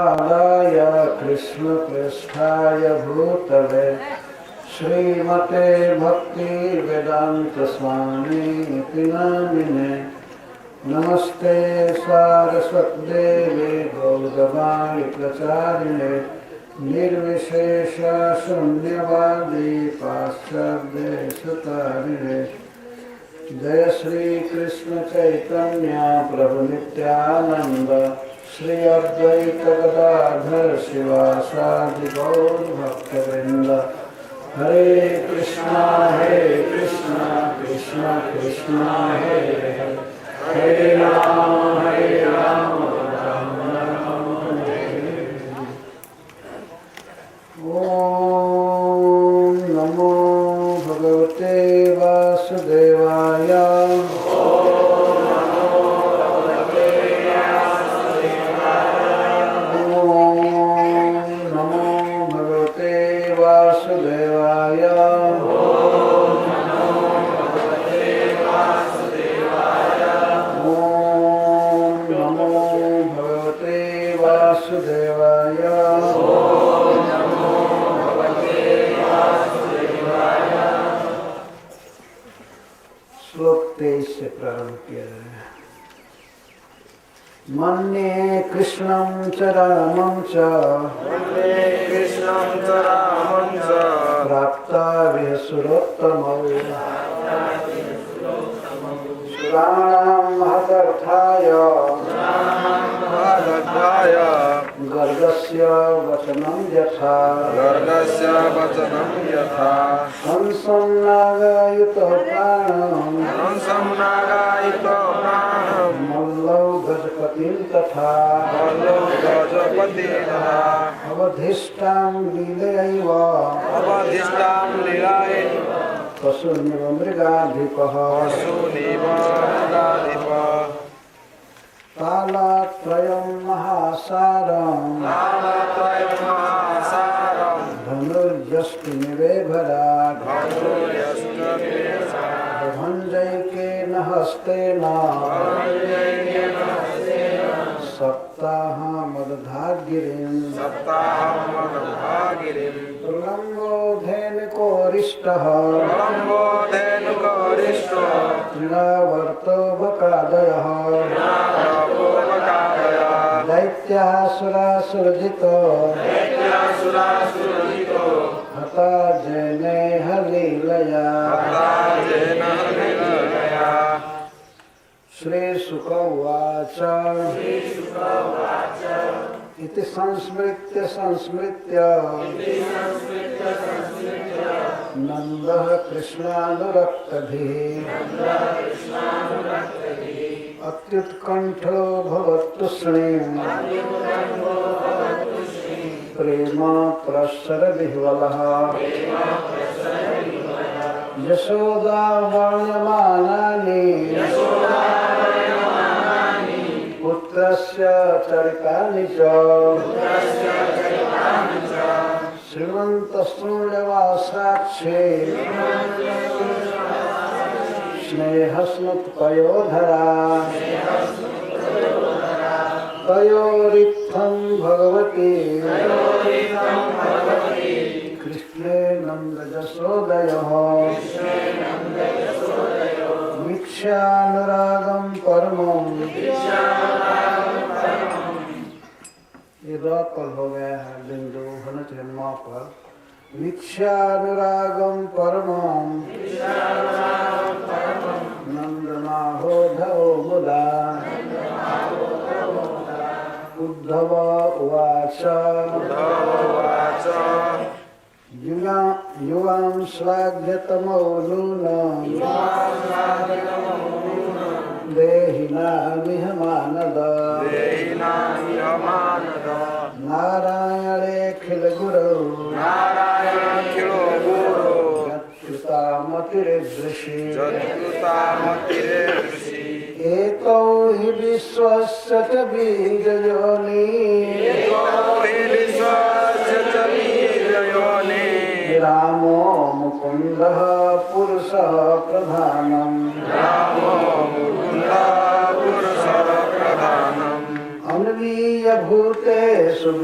आदाय कृष्णपृष्ठाय भूतले श्रीमते भक्ति वेदांत स्वामी नामिने नमस्ते सारस्वतदेवे गौरवाणी प्रचारिणे निर्विशेष शून्यवादी पाश्चात्यदेशतारिणे जय श्री कृष्ण चैतन्य प्रभु नित्यानंद श्री अद्वैत गदाधर शिवासादि गौर भक्तवृंद हरे कृष्णा कृष्णा कृष्णा हरे हरे राम राम राम हरे। ओम नमो भगवते वासुदेवाय। श्लोक 23 से प्रारंभ किया है। मन्ये कृष्णं च रामं च प्राप्ता विहसुरोत्तमौ सुराणां महदर्थाय गर्गस्य वचनं यथा हंसं नागायुतो प्राणं मल्लौ गजपतिं तथा अवधिष्ठां लीलयैव पशुनिव मृगाधिपः कालत्रयं महासारं धनुर्यष्टिनिवेभरात् भञ्जैकेन हस्तेन सप्ताहमदधागिरिं तुरङ्गोधेनुकोरिष्टः तृणावर्तो बकादयः दैत्यासुरासुरजितो हता जनेह लीलया। श्रीशुक उवाच इति संस्मृत्य नन्दः कृष्णानुरक्तभिः अत्युत्कण्ठो भवत्तुष्णीं प्रेम प्रसरविह्वलः यशोदा वर्ण्यमानानि पुत्रस्य चरितानि च श्रीमन्तस्तुल्यवासाक्षे स्नेहस्नुत्पयोधरा तयोरित्थं भगवती कृष्णे नन्दयशोदयोः वीक्ष्यानुरागं परमं। ये दो कल हो गया है बिंदु हनुच जन्मा पर। वीक्ष्यानुरागं परमं नन्दनाहोधो मुदा। उद्धव उवाच युवां श्लाघ्यतमो नूनं देहिनामिह मानद नारायणेऽखिलगुरौ यत्कृतामतिर्दृशि एतो हि विश्वस्य च बीजयोनि रामो मुकुन्दः पुरुषः प्रधानम् अन्वीय भूतेषु भूतेषु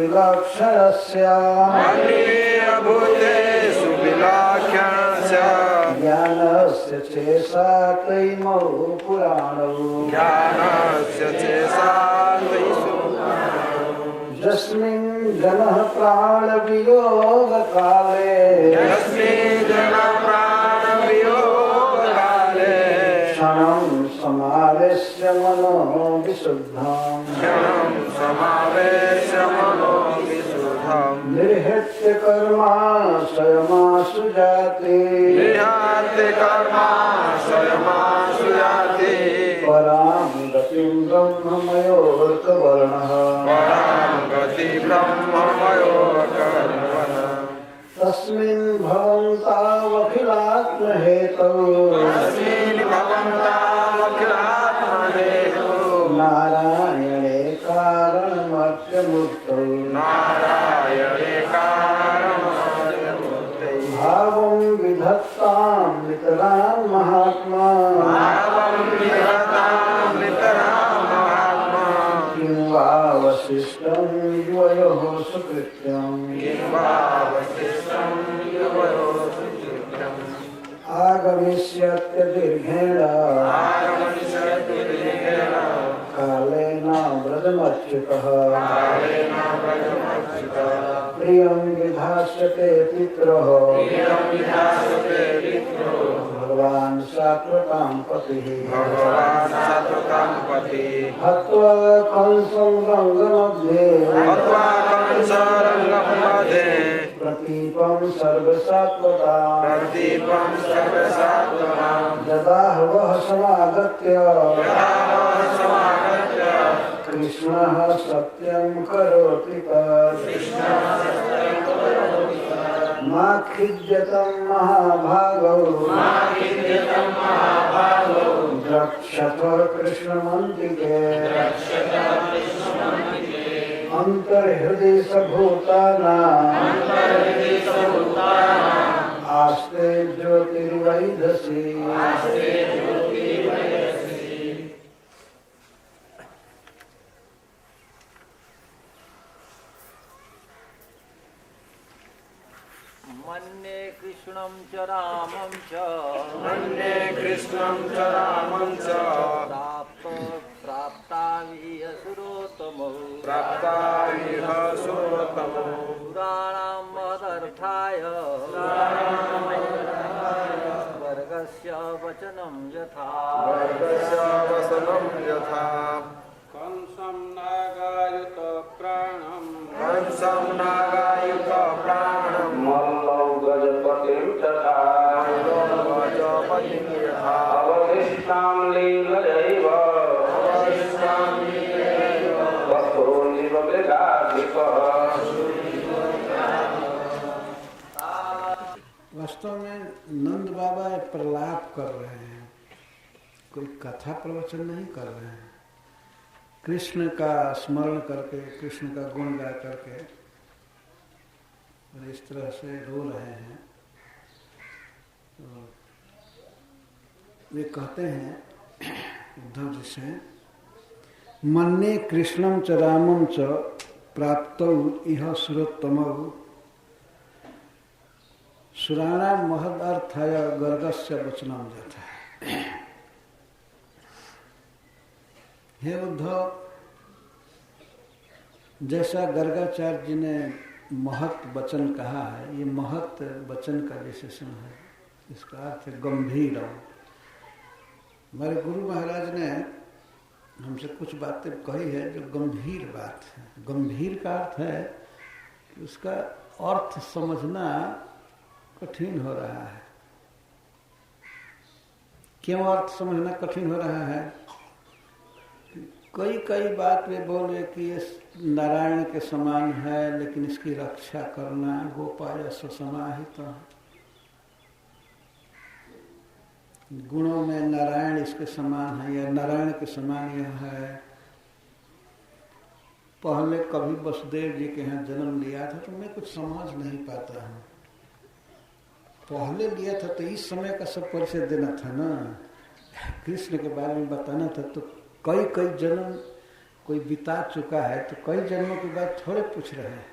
विलक्षणस्य ज्ञानस्य चेषा तैमौ पुराणौ यस्मिन् जनः प्राणवियोगकाले क्षणं समावेश्य मनो विशुद्धम् निर्हत्य कर्मा स्वयमासु जाति परां गतिं ब्रह्ममयोर्कवर्णः तस्मिन् भवन्तावखिलात्महेतौ नारायणे कारणमर्त्यमूर्तौ भावं विधत्तां नितरां महात्मा किं वा वसिष्ठं युवयोः सुकृत्यम् आगमिष्यत्य दीर्घेण कालेन व्रजमच्युतः प्रियं विधास्यते पितरः भगवान् सात्वतां पतिः हत्वा कंसं रङ्गमध्ये प्रतीपं सर्वसात्वतां ददाह वः समागत्य कृष्णः सत्यं करोति तत् मा खिद्यतं महाभागौ द्रक्ष्यथ कृष्णमन्तिके अन्तर्हृदि सभूतानां आस्ते ज्योतिर्वैधसी मन्ये कृष्णं च रामं च प्राप्ताविहसुरोत्तमौ पुराणां महदर्थाय वर्गस्य वचनं यथा कंसं नागायुत प्राणं मल्लौ गजपतिं तथा अवधिष्ठां लीलयैव वस्तुनिव मृगाधिपः। वास्तव में नंद बाबा प्रलाप कर रहे हैं, कोई कथा प्रवचन नहीं कर रहे हैं। कृष्ण का स्मरण करके, कृष्ण का गुण गा करके और इस तरह से रो रहे हैं। तो वे कहते हैं उद्धव जी से, मन्ये कृष्णं च रामं च प्राप्तौ इह सुरोत्तमौ सुराणां महदर्थाय गर्गस्य वचनं यथा। हे उद्धव, जैसा गर्गाचार्य जी ने महत वचन कहा है, ये महत वचन का विशेषण है। इसका अर्थ है गंभीर। हमारे गुरु महाराज ने हमसे कुछ बातें कही है जो गंभीर बात है। गंभीर का अर्थ है कि उसका अर्थ समझना कठिन हो रहा है। क्यों अर्थ समझना कठिन हो रहा है? कई बात वे बोले कि ये नारायण के समान है, लेकिन इसकी रक्षा करना गोपाय समाहित। गुणों में नारायण इसके समान है या नारायण के समान यह है। पहले कभी वसुदेव जी के यहाँ जन्म लिया था तो मैं कुछ समझ नहीं पाता हूँ। पहले लिया था तो इस समय का सब परिचय देना था ना, कृष्ण के बारे में बताना था। तो कई जन्म कोई बिता चुका है तो कई जन्मों की बात थोड़े पूछ रहे हैं।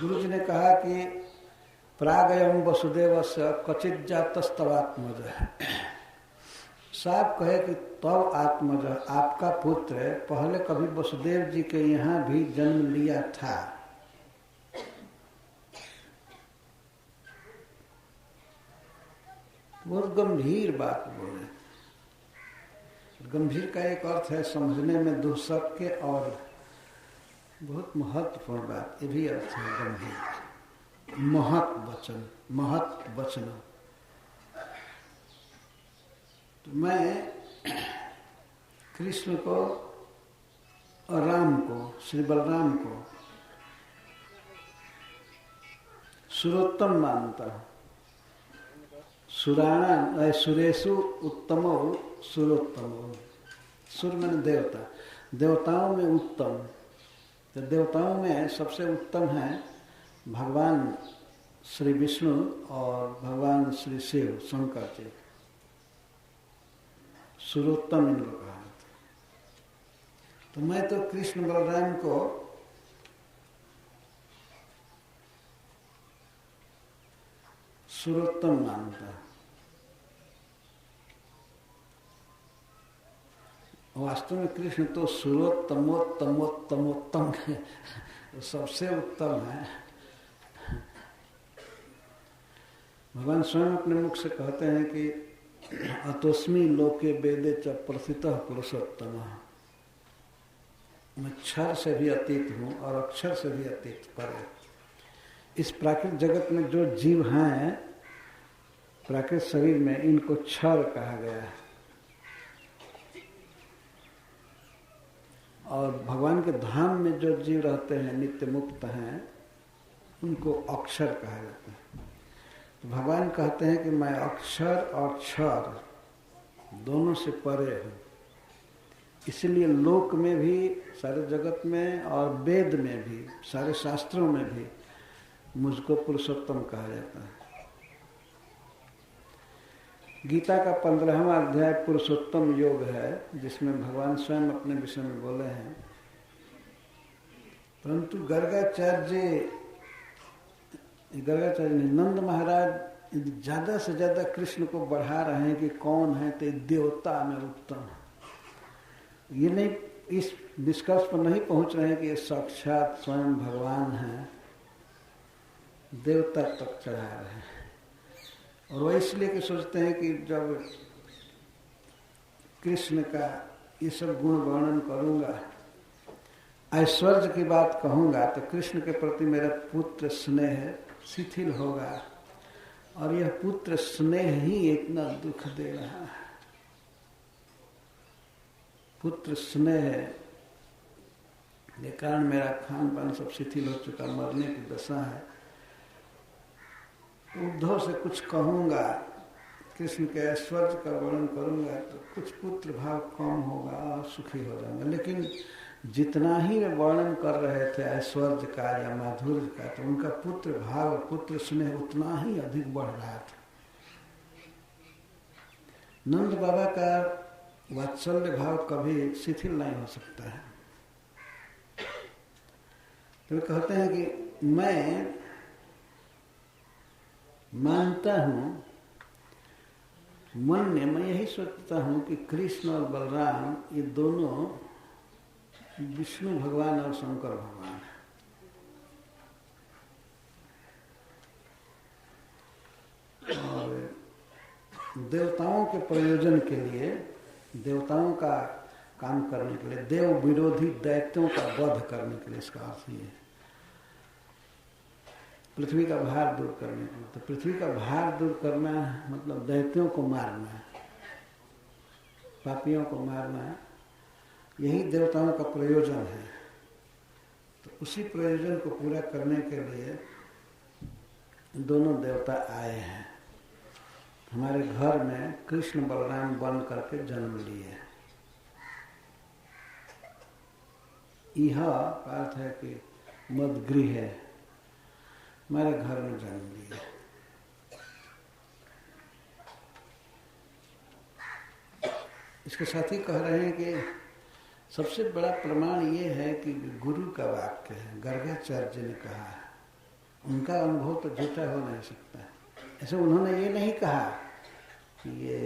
गुरु जी ने कहा कि प्रागयम वसुदेव से कचित जातस्तवात्मज, साफ कहे कि तब आत्मज आपका पुत्र पहले कभी वसुदेव जी के यहाँ भी जन्म लिया था। बहुत गंभीर बात बोले। गंभीर का एक अर्थ है समझने में दुःशक्य और बहुत महत्वपूर्ण बात, ये भी अर्थ है गंभीर। महत् वचन, महत् वचन। तो मैं कृष्ण को और राम को, श्री बलराम को सुरोत्तम मानता हूँ। सुराणा सुरेशु उत्तमो सुरोत्तमो, सुर मैंने देवता, देवताओं में उत्तम। तो देवताओं में सबसे उत्तम है भगवान श्री विष्णु और भगवान श्री शिव शंकर जी, सुरोत्तम इनको कहा। तो मैं तो कृष्ण बलराम को सुरोत्तम मानता। वास्तव में कृष्ण तो सुरोत्तमोत्तमोत्तमोत्तम है, सबसे उत्तम है। भगवान स्वयं अपने मुख से कहते हैं कि अतोस्मी लोके वेदे च प्रथितः पुरुषोत्तम, मैं क्षर से भी अतीत हूँ और अक्षर से भी अतीत पर। इस प्राकृतिक जगत में जो जीव हैं प्राकृतिक शरीर में, इनको क्षर कहा गया है, और भगवान के धाम में जो जीव रहते हैं नित्य मुक्त हैं उनको अक्षर कहा जाता है। तो भगवान कहते हैं कि मैं अक्षर और क्षर दोनों से परे हूँ। इसलिए लोक में भी, सारे जगत में और वेद में भी, सारे शास्त्रों में भी मुझको पुरुषोत्तम कहा जाता है। गीता का 15वां अध्याय पुरुषोत्तम योग है, जिसमें भगवान स्वयं अपने विषय में बोले हैं। परंतु गर्गाचार्य ने, नंद महाराज ज्यादा से ज्यादा कृष्ण को बढ़ा रहे हैं कि कौन है तो देवता में उत्तम। ये नहीं, इस निष्कर्ष पर नहीं पहुंच रहे हैं कि ये साक्षात स्वयं भगवान हैं, देवता तक चढ़ा रहे हैं। और वह इसलिए कि सोचते हैं कि जब कृष्ण का ये सब गुण वर्णन करूंगा, ऐश्वर्य की बात कहूंगा, तो कृष्ण के प्रति मेरा पुत्र स्नेह शिथिल होगा, और यह पुत्र स्नेह ही इतना दुख दे रहा है। पुत्र स्नेह के कारण मेरा खान पान सब शिथिल हो चुका, मरने की दशा है। उद्धव से कुछ कहूंगा, कृष्ण के ऐश्वर्य का वर्णन करूंगा, तो कुछ पुत्र भाव कम होगा और सुखी हो जाऊंगा। लेकिन जितना ही वे वर्णन कर रहे थे ऐश्वर्य का या माधुर्य का, तो उनका पुत्र भाव, पुत्र स्नेह उतना ही अधिक बढ़ रहा था। नंद बाबा का वात्सल्य भाव कभी शिथिल नहीं हो सकता है। तो वे कहते हैं कि मैं मानता हूं, मन में मैं यही सोचता हूं कि कृष्ण और बलराम ये दोनों विष्णु भगवान और शंकर भगवान हैं। और देवताओं के प्रयोजन के लिए, देवताओं का काम करने के लिए, देव विरोधी दैत्यों का वध करने के लिए, इसका अर्थ ये है पृथ्वी का भार दूर करने के लिए। तो पृथ्वी का भार दूर करना मतलब दैत्यों को मारना, पापियों को मारना, यही देवताओं का प्रयोजन है। तो उसी प्रयोजन को पूरा करने के लिए दोनों देवता आए हैं। हमारे घर में कृष्ण बलराम बन करके जन्म लिए। यह अर्थ है कि मदगृह है, हमारे घर में जन्म लिए। इसके साथ ही कह रहे हैं कि सबसे बड़ा प्रमाण ये है कि गुरु का वाक्य है, गर्गाचार्य जी ने कहा है, उनका अनुभव तो झूठा हो नहीं सकता। ऐसे उन्होंने ये नहीं कहा कि ये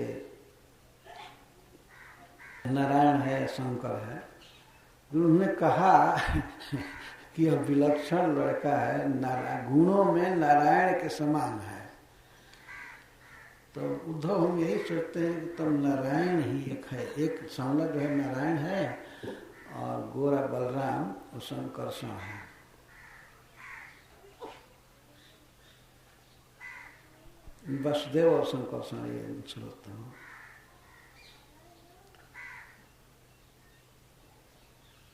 नारायण है, शंकर है। उन्होंने कहा कि यह विलक्षण लड़का है, गुणों में नारायण के समान है। तो उद्धव हम यही सोचते हैं कि तुम नारायण ही एक है, एक सांवला जो है नारायण है और गोरा बलराम और शंकरषण है। वसुदेव और शंकरषण ये सोचता हूँ।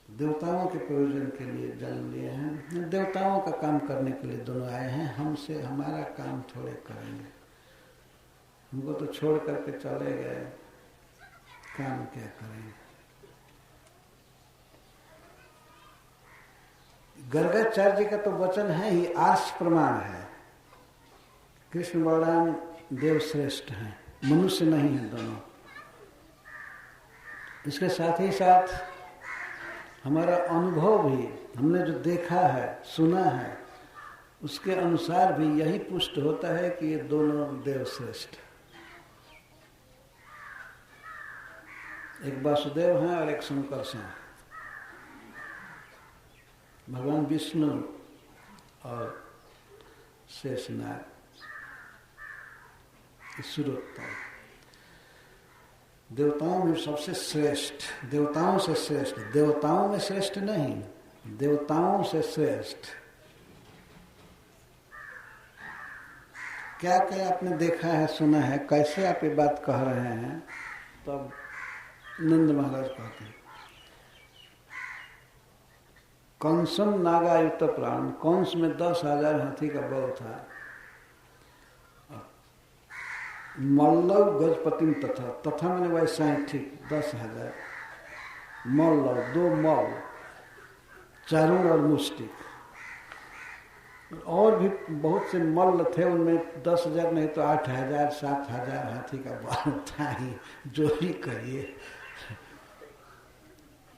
देवताओं के प्रयोजन के लिए जन्म लिए हैं, देवताओं का काम करने के लिए दोनों आए हैं। हमसे हमारा काम थोड़े करेंगे, हमको तो छोड़ करके चले गए, काम क्या करेंगे। गर्गाचार्य जी का तो वचन है ही, आर्ष प्रमाण है। कृष्ण बलराम देव श्रेष्ठ हैं, मनुष्य नहीं है दोनों। इसके साथ ही साथ हमारा अनुभव भी, हमने जो देखा है, सुना है, उसके अनुसार भी यही पुष्ट होता है कि ये दोनों देव श्रेष्ठ। एक वासुदेव हैं और एक शंकरषण। भगवान विष्णु और शेषनाग, ईश्वरोत्तम, देवताओं में सबसे श्रेष्ठ, देवताओं से श्रेष्ठ, देवताओं में श्रेष्ठ नहीं, देवताओं से श्रेष्ठ। क्या क्या आपने देखा है, सुना है, कैसे आप ये बात कह रहे हैं? तब नंद महाराज कहते हैं, कंसम नागायुत प्राण, कंस में 10,000 हाथी का बल था। मल्लव गजपतिम तथा, तथा मैंने वैसा ही ठीक 10,000 मल्लव, 2 मल, चारुण और मुष्टिक, और भी बहुत से मल्ल थे। उनमें 10,000 नहीं तो 8,000 7,000 हाथी का बल था ही, जो ही करिए।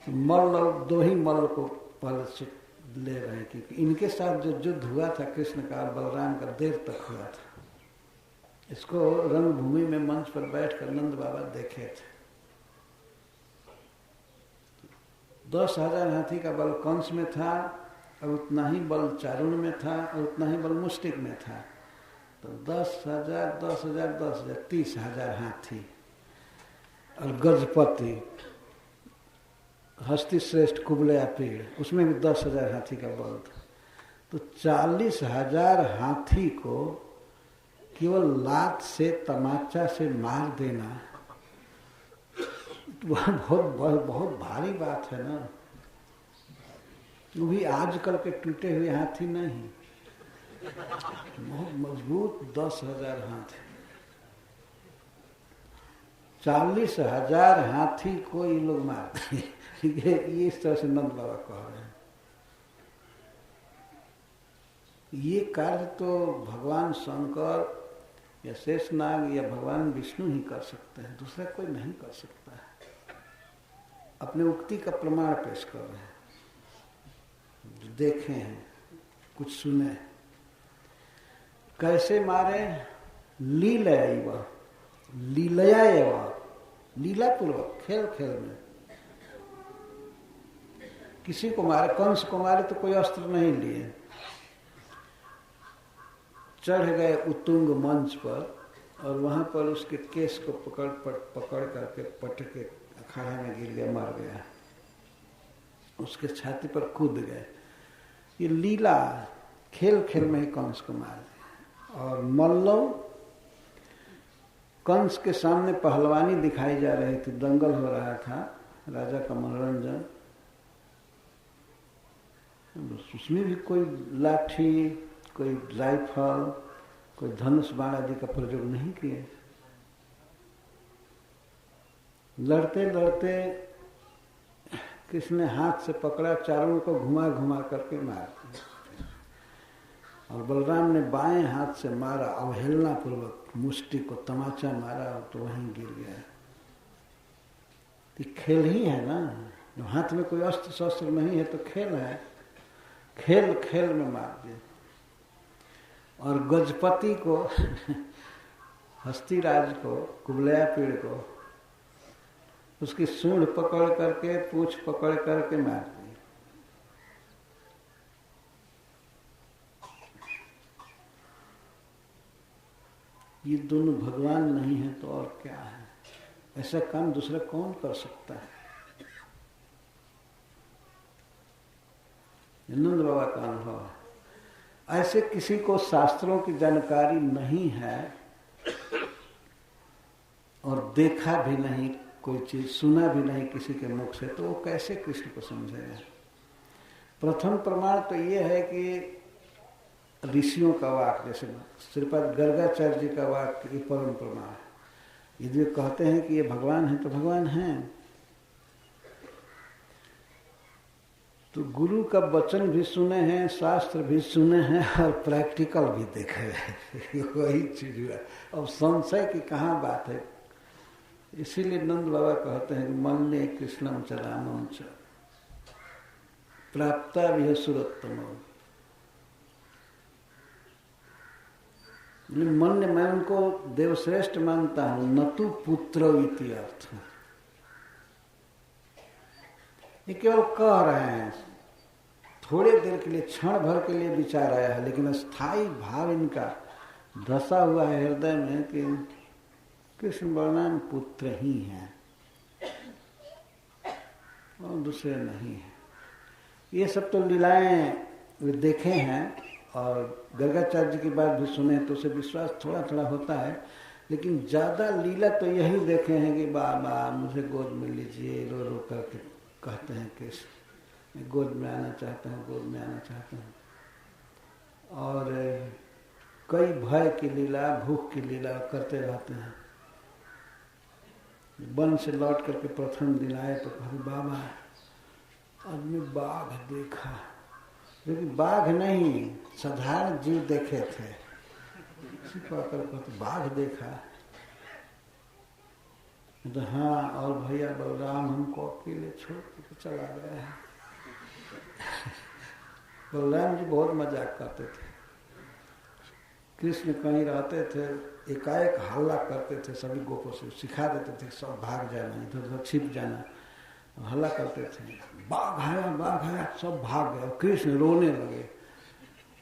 मल्ल 2 ही मल्ल को पहले से ले रहे हैं, क्योंकि इनके साथ जो युद्ध हुआ था कृष्ण का और बलराम का, देर तक हुआ था। इसको रंगभूमि में मंच पर बैठकर नंद बाबा देखे थे। 10,000 हाथी का बल कंस में था और उतना ही बल चारुण में था और उतना ही बल मुष्टिक में था। तो 10,000 10,000 10,000 30,000 हाथी। और गजपति हस्ती श्रेष्ठ कुबलया पेड़, उसमें भी 10,000 हाथी का बल था। तो 40,000 हाथी को केवल लात से, तमाचा से मार देना बहुत भारी बात है ना। वो भी आजकल के टूटे हुए हाथी नहीं, बहुत मजबूत 10,000 हाथी। 40,000 हाथी को ये लोग मारते हैं। ये इस तरह से नंद बाबा कह रहे हैं। ये कार्य तो भगवान शंकर या शेषनाग या भगवान विष्णु ही कर सकते हैं, दूसरा कोई नहीं कर सकता है। अपने उक्ति का प्रमाण पेश कर रहे हैं, जो देखे हैं, कुछ सुने। कैसे मारे? लीलया, लीला पूर्वक, खेल खेल में। किसी को मारे, कंस को मारे तो कोई अस्त्र नहीं लिए, चढ़ गए उत्तुंग मंच पर और वहां पर उसके केस को पकड़ करके पटके अखाड़ा में गिर गया, मर गया। उसके छाती पर कूद गए। ये लीला, खेल खेल में ही कंस को मार दिया। और मल्लव, कंस के सामने पहलवानी दिखाई जा रही थी, दंगल हो रहा था, राजा का मनोरंजन। उसमें भी कोई लाठी, कोई राइफल, कोई धनुष बाण आदि का प्रयोग नहीं किए। लड़ते लड़ते कृष्ण ने हाथ से पकड़ा, चारों को घुमा घुमा करके मार दिया। और बलराम ने बाएं हाथ से मारा, अवहेलना पूर्वक मुष्टि को तमाचा मारा तो वहीं गिर गया। तो खेल ही है ना, हाथ में कोई अस्त्र शस्त्र नहीं है तो खेल है, खेल खेल में मार दिया। और गजपति को हस्तिराज को, कुबलया पीड़ को उसकी सूंड पकड़ करके, पूंछ पकड़ करके मार दिया। ये दोनों भगवान नहीं है तो और क्या है? ऐसा काम दूसरा कौन कर सकता है? नंद बाबा का अनुभव है। ऐसे किसी को शास्त्रों की जानकारी नहीं है और देखा भी नहीं, कोई चीज सुना भी नहीं किसी के मुख से, तो वो कैसे कृष्ण को समझेगा? प्रथम प्रमाण तो ये है कि ऋषियों का वाक्य, जैसे श्रीपाद गर्गाचार्य जी का वाक्य, ये परम प्रमाण है। यदि कहते हैं कि ये भगवान है तो भगवान है। तो गुरु का वचन भी सुने हैं, शास्त्र भी सुने हैं और प्रैक्टिकल भी देखे हैं। वही चीज हुआ। अब संशय की कहाँ बात है? इसीलिए नंद बाबा कहते हैं मन ने कृष्णम च रामम च प्राप्ता भी सुरोत्तम। मन ने, मैं उनको देवश्रेष्ठ मानता हूं, न तू पुत्र इति अर्थ। ये केवल कह रहे हैं, थोड़े देर के लिए, क्षण भर के लिए विचार आया है, लेकिन स्थायी भाव इनका धसा हुआ है हृदय में कि कृष्ण बलराम पुत्र ही हैं और दूसरे नहीं है। ये सब तो लीलाएं देखे हैं और गर्गाचार्य जी की बात भी सुने तो उसे विश्वास थोड़ा थोड़ा होता है, लेकिन ज्यादा लीला तो यही देखे हैं कि बाबा मुझे गोद में लीजिए, रो रो करके कहते हैं कृष्ण, मैं गोद में आना चाहता हूँ, गोद में आना चाहता हूँ। और कई भय की लीला, भूख की लीला करते रहते हैं। वन से लौट करके प्रथम दिन आए तो कहा बाबा आदमी बाघ देखा, लेकिन बाघ नहीं, साधारण जीव देखे थे। तो बाघ देखा तो हाँ, और भैया बलराम हमको अकेले छोड़ के चला गया है। बलराम जी बहुत मजाक करते थे। कृष्ण कहीं रहते थे, एकाएक हल्ला करते थे, सभी गोपों से सिखा देते थे सब भाग जाना, इधर उधर छिप जाना, हल्ला करते थे बाघ आया, सब भाग गए और कृष्ण रोने लगे।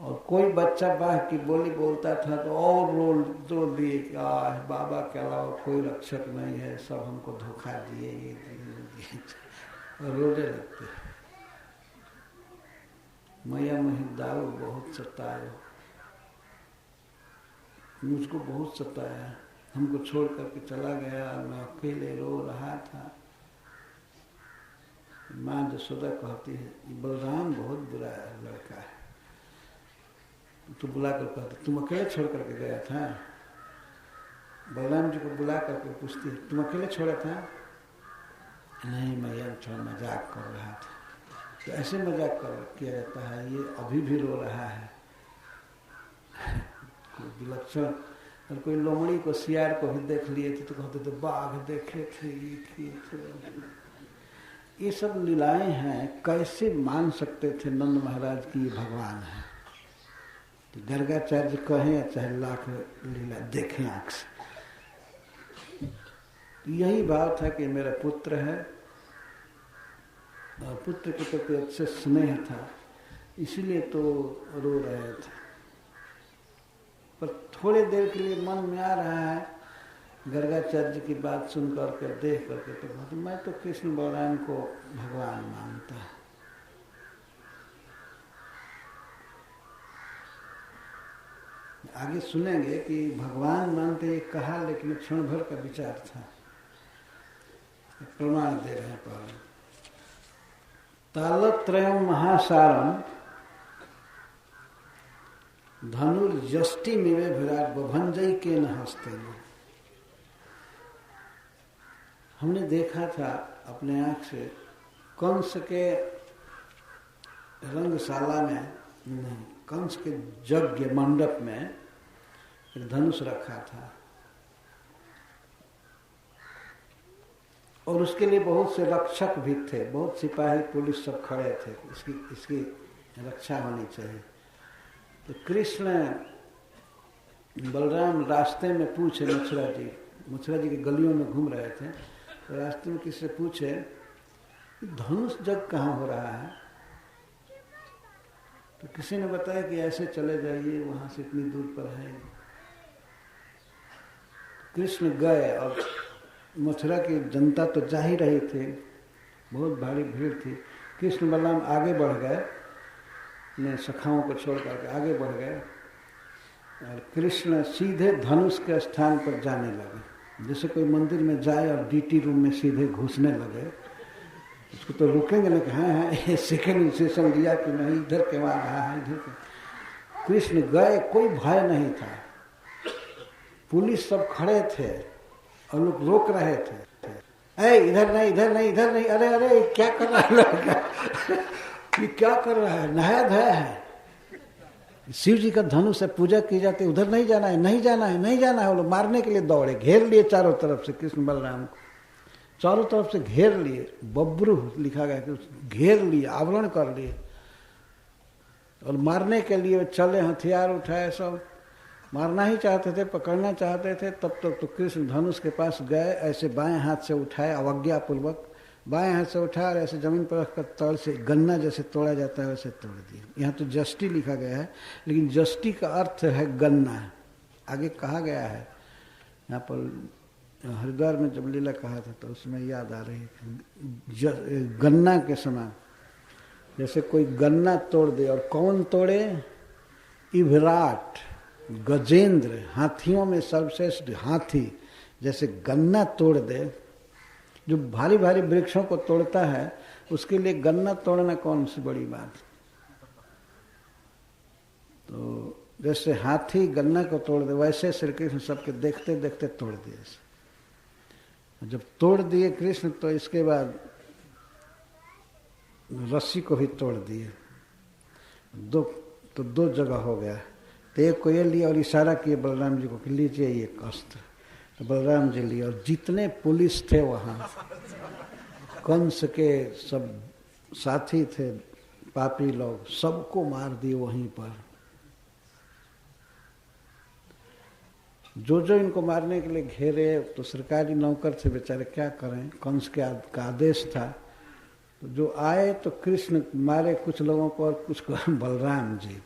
और कोई बच्चा बाघ की बोली बोलता था तो और रो दिए कि बाबा के अलावा कोई रक्षक नहीं है, सब हमको धोखा दिए, ये दिए, और रोने लगते। मैया मही दाऊ बहुत सताए, मुझको बहुत सताया, हमको छोड़ करके चला गया, मैं अकेले रो रहा था। माँ जसोदा कहती है बलराम बहुत बुरा लड़का है। तो बुला कर कहते तुम अकेले छोड़ करके गया था? बलराम जी को बुला करके पूछती है तुम अकेले छोड़ा था? नहीं, मैं यह थोड़ा मजाक कर रहा था। तो ऐसे मजाक किया जाता है, ये अभी भी रो रहा है। विलक्षण। और कोई लोमड़ी को, सियार को भी देख लिए थे तो कहते थे बाघ देखे थे, ये थे। ये सब लीलाएं हैं, कैसे मान सकते थे नंद महाराज की भगवान है? तो गर्गाचार्य कहें चाहे लाख लीला देखें आंख से, यही बात है कि मेरा पुत्र है और पुत्र के प्रति अच्छे स्नेह था, इसीलिए तो रो रहे थे। पर थोड़े देर के लिए मन में आ रहा है गर्गाचार्य की बात सुन करके, देख करके, तो मैं तो कृष्ण बलराम को भगवान मानता है। आगे सुनेंगे कि भगवान मानते कहा, लेकिन क्षण भर का विचार था। प्रमाण दे रहे हैं पहले। तालत्रयम महासारम धनुर्यष्टि मिवे विराट बभंजई के न हस्ते में। हमने देखा था अपने आंख से कंस के रंगशाला में, नहीं, कंस के यज्ञ मंडप में एक धनुष रखा था और उसके लिए बहुत से रक्षक भी थे, बहुत सिपाही पुलिस सब खड़े थे, इसकी रक्षा होनी चाहिए। तो कृष्ण बलराम रास्ते में पूछे मथुरा जी के गलियों में घूम रहे थे, तो रास्ते में किससे पूछे धनुष जग कहाँ हो रहा है? तो किसी ने बताया कि ऐसे चले जाइए, वहां से इतनी दूर पर है। कृष्ण गए और मथुरा की जनता तो जा ही रही थी, बहुत भारी भीड़ थी। कृष्ण बलराम आगे बढ़ गए, अपने सखाओं को छोड़ करके आगे बढ़ गए और कृष्ण सीधे धनुष के स्थान पर जाने लगे। जैसे कोई मंदिर में जाए और डीटी रूम में सीधे घुसने लगे, उसको तो रुकेंगे ना कि हाँ सेकेंड इंसेशन दिया कि नहीं, इधर के वहाँ रहा है, इधर के। कृष्ण गए, कोई भय नहीं था, पुलिस सब खड़े थे और लोग रोक रहे थे, ए इधर नहीं, इधर नहीं, इधर नहीं, अरे अरे क्या कर रहा है लड़का ये क्या कर रहा है, नहाया धोया है। शिव जी का धनुष से पूजा की जाती है, उधर नहीं जाना है, नहीं जाना है, नहीं जाना है। वो लोग मारने के लिए दौड़े, घेर लिए चारों तरफ से, कृष्ण बलराम को चारों तरफ से घेर लिए। बब्रू लिखा गया कि घेर लिए, आवरण कर लिए और मारने के लिए चले, हथियार उठाए, सब मारना ही चाहते थे, पकड़ना चाहते थे। तब तक तो कृष्ण धनुष के पास गए, ऐसे बाएं हाथ से उठाए, अवज्ञा पूर्वक बाएं हाथ से उठाया और ऐसे जमीन पर रखकर तड़ से गन्ना जैसे तोड़ा जाता है वैसे तोड़ दिए। यहाँ तो जस्टी लिखा गया है, लेकिन जस्टी का अर्थ है गन्ना। आगे कहा गया है, यहाँ पर हरिद्वार में जब लीला कहा था तो उसमें याद आ रही है, गन्ना के समान, जैसे कोई गन्ना तोड़ दे। और कौन तोड़े? इवराट, गजेंद्र, हाथियों में सर्वश्रेष्ठ हाथी जैसे गन्ना तोड़ दे। जो भारी भारी वृक्षों को तोड़ता है उसके लिए गन्ना तोड़ना कौन सी बड़ी बात। तो जैसे हाथी गन्ना को तोड़ दे, वैसे श्री कृष्ण सबके देखते देखते तोड़ दिए। जब तोड़ दिए कृष्ण तो इसके बाद रस्सी को भी तोड़ दिए। दो जगह हो गया। तो एक को ये लिया और इशारा किए बलराम जी को कि लीजिए ये अस्त्र। तो बलराम जी लिए और जितने पुलिस थे वहाँ, कंस के सब साथी थे पापी लोग, सबको मार दिए वहीं पर। जो जो इनको मारने के लिए घेरे, तो सरकारी नौकर थे बेचारे, क्या करें, कंस का आदेश था। तो जो आए तो कृष्ण मारे कुछ लोगों को और कुछ को बलराम जी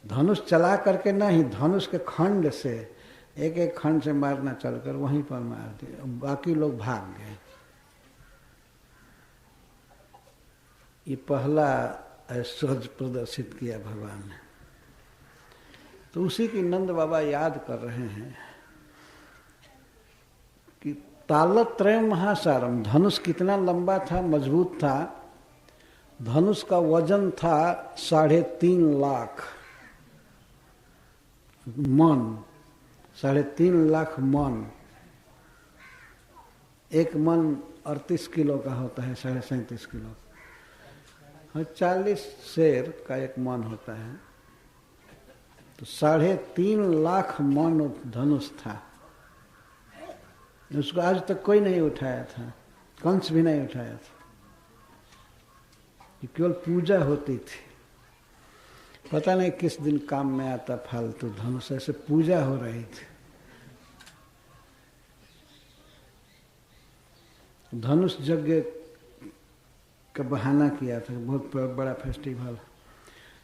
धनुष चला करके नहीं, धनुष के खंड से एक एक खंड से मारना चलकर वहीं पर मार दिए। बाकी लोग भाग गए। ये पहला ऐश्वर्य प्रदर्शित किया भगवान ने। तो उसी की नंद बाबा याद कर रहे हैं कि तालत्रय महासारम, धनुष कितना लंबा था, मजबूत था। धनुष का वजन था 3.5 लाख मन, 3.5 लाख मन। एक मन 38 किलो का होता है, 37.5 किलो। 40 शेर का एक मन होता है। तो 3.5 लाख मन धनुष था। उसको आज तक कोई नहीं उठाया था, कंस भी नहीं उठाया था। ये केवल पूजा होती थी। पता नहीं किस दिन काम में आता फालतू धनुष, ऐसे पूजा हो रही थी। धनुष यज्ञ का बहाना किया था, बहुत बड़ा फेस्टिवल।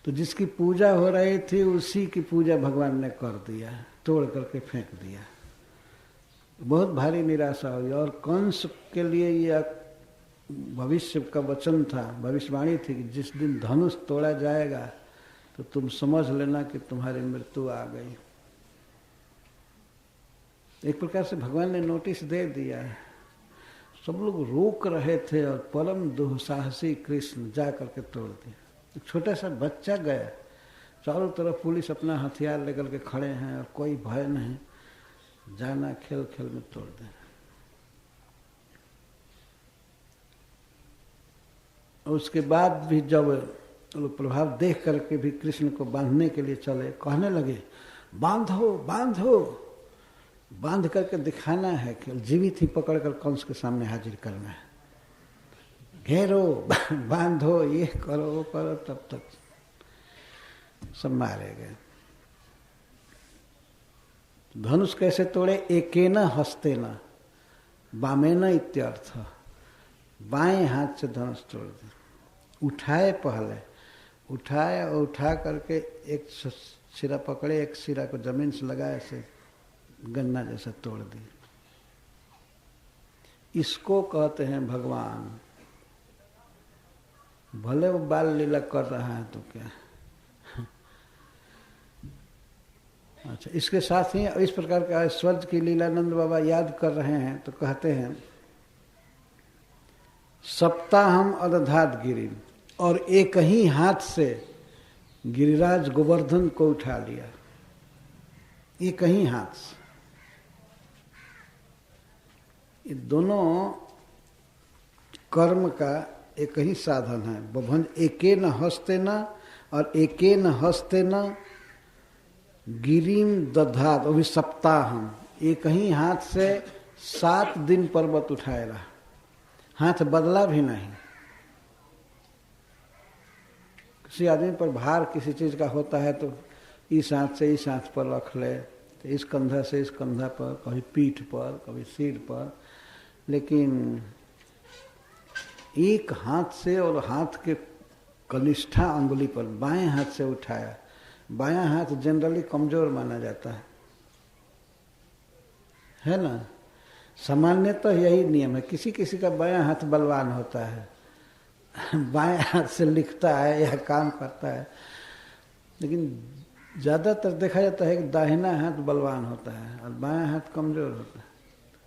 तो जिसकी पूजा हो रही थी उसी की पूजा भगवान ने कर दिया, तोड़ करके फेंक दिया। बहुत भारी निराशा हुई। और कंस के लिए यह भविष्य का वचन था, भविष्यवाणी थी कि जिस दिन धनुष तोड़ा जाएगा तो तुम समझ लेना कि तुम्हारी मृत्यु आ गई। एक प्रकार से भगवान ने नोटिस दे दिया है। सब लोग रोक रहे थे और परम दुस्साहसी कृष्ण जा करके तोड़ दिया। एक छोटा सा बच्चा गया, चारों तरफ पुलिस अपना हथियार लेकर के खड़े हैं और कोई भय नहीं, जाना खेल खेल में तोड़ देना। उसके बाद भी जब लोग प्रभाव देख करके भी कृष्ण को बांधने के लिए चले, कहने लगे बांधो बांधो। बांध करके दिखाना है कि जीवित ही पकड़ कर कंस के सामने हाजिर करना है, घेरो बांधो, ये करो वो करो, तब तक सब मारे गए। धनुष कैसे तोड़े? एकेन हस्तेन वामेन इत्यर्थ, बाएं हाथ से धनुष तोड़ दिया। उठाए, पहले उठाए और उठा करके एक सिरा पकड़े, एक सिरा को जमीन से लगाए, ऐसे गन्ना जैसा तोड़ दिया। इसको कहते हैं भगवान। भले वो बाल लीला कर रहा है तो क्या। अच्छा, इसके साथ ही इस प्रकार का स्वर्ग की लीला नंद बाबा याद कर रहे हैं तो कहते हैं सप्ताहम अदधात गिरी, और एक ही हाथ से गिरिराज गोवर्धन को उठा लिया, एक ही हाथ से। ये दोनों कर्म का एक ही साधन है। बभंज एकेन हस्तेन और एकेन हस्तेन गिरिम दधात, अभी सप्ताहम, एक ही हाथ से 7 दिन पर्वत उठाए रहा, हाथ बदला भी नहीं। किसी आदमी पर भार किसी चीज का होता है तो इस हाथ से इस हाथ पर रख ले, तो इस कंधा से इस कंधा पर, कभी पीठ पर, कभी सिर पर, लेकिन एक हाथ से और हाथ के कनिष्ठा अंगुली पर बाएं हाथ से उठाया। बायां हाथ जनरली कमजोर माना जाता है ना। सामान्यतः यही नियम है। किसी किसी का बायां हाथ बलवान होता है, बाएं हाथ से लिखता है या काम करता है, लेकिन ज्यादातर देखा जाता है कि दाहिना हाथ बलवान होता है और बायां हाथ कमजोर होता है।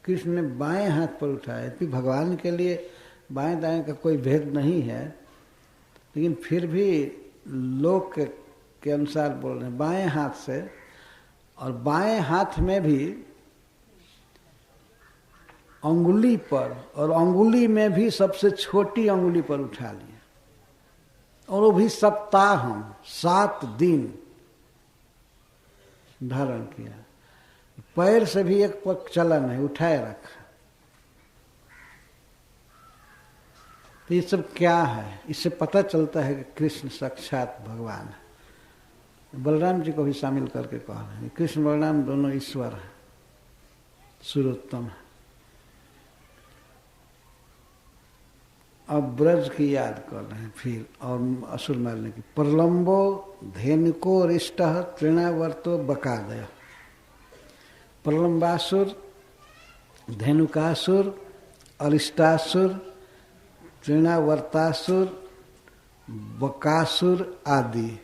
कृष्ण ने बाएं हाथ पर उठाया। फिर भगवान के लिए बाएं दाएं का कोई भेद नहीं है, लेकिन फिर भी लोक के अनुसार बोल रहे हैं बाएं हाथ से। और बाएं हाथ में भी अंगुली पर, और अंगुली में भी सबसे छोटी अंगुली पर उठा लिया, और वो भी सप्ताहम, 7 दिन धारण किया। पैर से भी एक पग चला नहीं, उठाए रखा। तो ये सब क्या है? इससे पता चलता है कि कृष्ण साक्षात भगवान है। बलराम जी को भी शामिल करके कह रहे हैं कृष्ण बलराम दोनों ईश्वर हैं, सुरोत्तम है। अब ब्रज की याद कर रहे हैं फिर, और असुर मारने की। प्रलंबो धेनुको रिष्ट तृणावर्तो बकादय। प्रलंबासुर, धेनुकासुर, अरिष्टासुर, तृणावर्तासुर, बकासुर आदि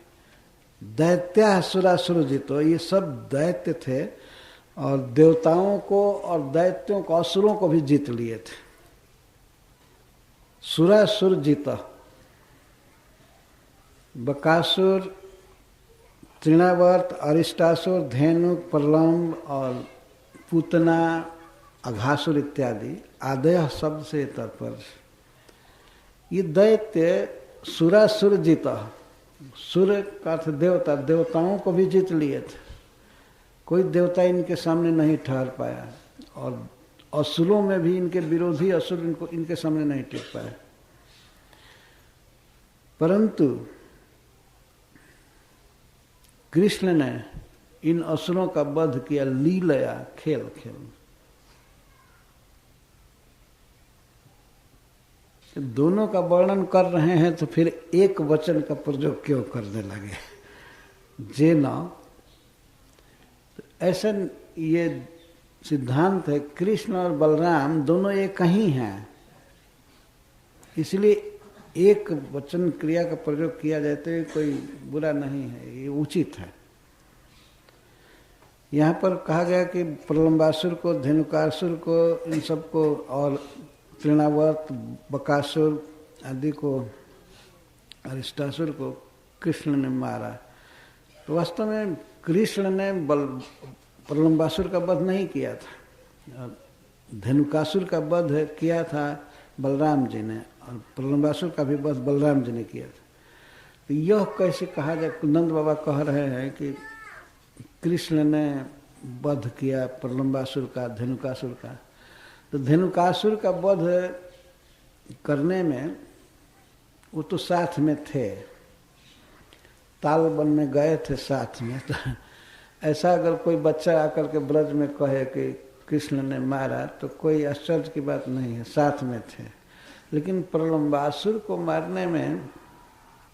दैत्यासुरासुर जितो, ये सब दैत्य थे और देवताओं को और दैत्यों को, असुरों को भी जीत लिए थे। सुरासुर जीता। बकासुर, तृणावर्त, अरिष्टासुर, धेनु, प्रलम्ब और पूतना, अघासुर इत्यादि आदय शब्द से तात्पर्य। ये दैत्य सुरासुर जीता। सुर का अर्थ देवता, देवताओं को भी जीत लिए थे। कोई देवता इनके सामने नहीं ठहर पाया, और असुरों में भी इनके विरोधी असुर इनके सामने नहीं टिक पाए। परंतु कृष्ण ने इन असुरों का वध किया लीलया, खेल खेल। दोनों का वर्णन कर रहे हैं तो फिर एक वचन का प्रयोग क्यों करने लगे? जे न, ऐसा ये सिद्धांत है। कृष्ण और बलराम दोनों एक ही हैं, इसलिए एक वचन क्रिया का प्रयोग किया जाए तो कोई बुरा नहीं है, ये उचित है। यहाँ पर कहा गया कि प्रलंबासुर को, धेनुकासुर को, इन सबको, और तृणावर्त, बकासुर आदि को, अरिष्टासुर को कृष्ण ने मारा। तो वास्तव में कृष्ण ने प्रलंबासुर का वध नहीं किया था, धेनुकासुर का वध किया था बलराम जी ने, और प्रलंबासुर का भी वध बलराम जी ने किया था। तो यह कैसे कहा जाए? नंद बाबा कह रहे हैं कि कृष्ण ने वध किया प्रलंबासुर का, धेनुकासुर का। तो धेनुकासुर का वध करने में वो तो साथ में थे, ताल वन में गए थे साथ में। तो ऐसा अगर कोई बच्चा आकर के ब्रज में कहे कि कृष्ण ने मारा तो कोई आश्चर्य की बात नहीं है, साथ में थे। लेकिन प्रलंबासुर को मारने में